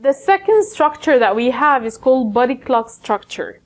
The second structure that we have is called body clock structure.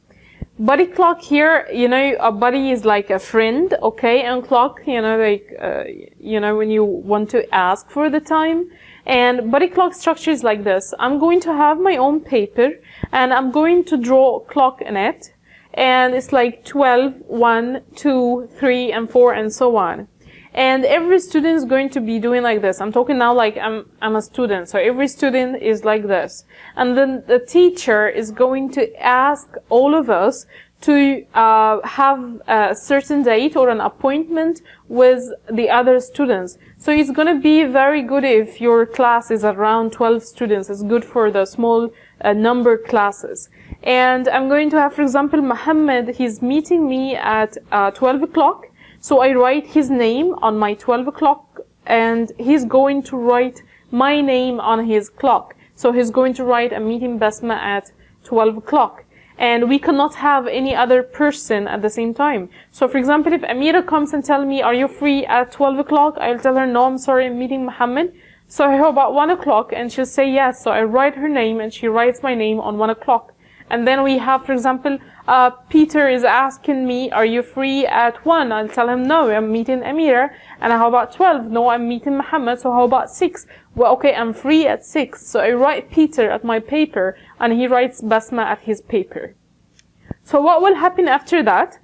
Body clock here, a body is like a friend, okay, and clock, when you want to ask for the time. And body clock structure is like this. I'm going to have my own paper, and I'm going to draw a clock in it. And it's like 12, 1, 2, 3, and 4, and so on. And every student is going to be doing like this. I'm talking now like I'm a student. So every student is like this. And then the teacher is going to ask all of us to have a certain date or an appointment with the other students. So it's going to be very good if your class is around 12 students. It's good for the small number classes. And I'm going to have, for example, Muhammad, he's meeting me at 12 o'clock. So I write his name on my 12 o'clock, and he's going to write my name on his clock. So he's going to write a meeting Basma at 12 o'clock. And we cannot have any other person at the same time. So for example, if Amira comes and tells me, are you free at 12 o'clock? I'll tell her, no, I'm sorry, I'm meeting Muhammad. So how about 1 o'clock? And she'll say yes. So I write her name, and she writes my name on 1 o'clock. And then we have, for example, Peter is asking me, are you free at 1? I'll tell him, no, I'm meeting Amira. And how about 12? No, I'm meeting Muhammad. So how about 6? Well, okay, I'm free at 6. So I write Peter at my paper, and he writes Basma at his paper. So what will happen after that?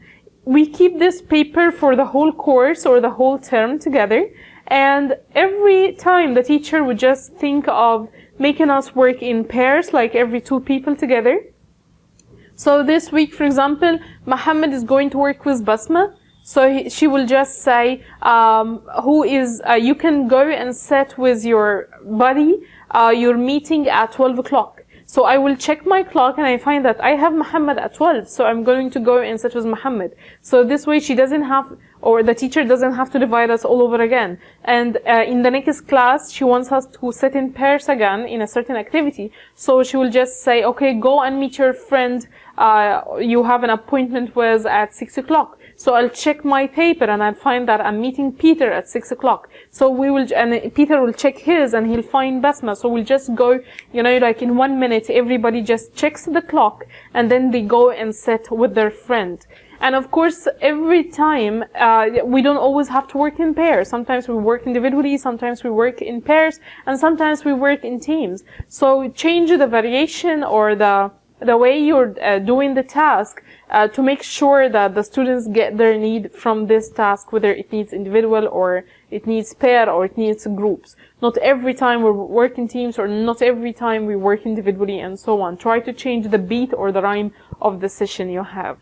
We keep this paper for the whole course or the whole term together. And every time the teacher would just think of making us work in pairs, like every 2 people together. So this week, for example, Muhammad is going to work with Basma. So she will just say, you can go and sit with your buddy, your meeting at 12 o'clock. So I will check my clock, and I find that I have Muhammad at 12. So I'm going to go and sit with Muhammad. So this way she doesn't have, or the teacher doesn't have to divide us all over again. And in the next class, she wants us to sit in pairs again in a certain activity. So she will just say, okay, go and meet your friend you have an appointment with at 6 o'clock. So I'll check my paper, and I'll find that I'm meeting Peter at 6 o'clock. So and Peter will check his, and he'll find Basma. So we'll just go, like in 1 minute, everybody just checks the clock, and then they go and sit with their friend. And of course, every time, we don't always have to work in pairs. Sometimes we work individually, sometimes we work in pairs, and sometimes we work in teams. So change the variation or the way you're doing the task to make sure that the students get their need from this task, whether it needs individual or it needs pair or it needs groups. Not every time we work in teams, or not every time we work individually, and so on. Try to change the beat or the rhyme of the session you have.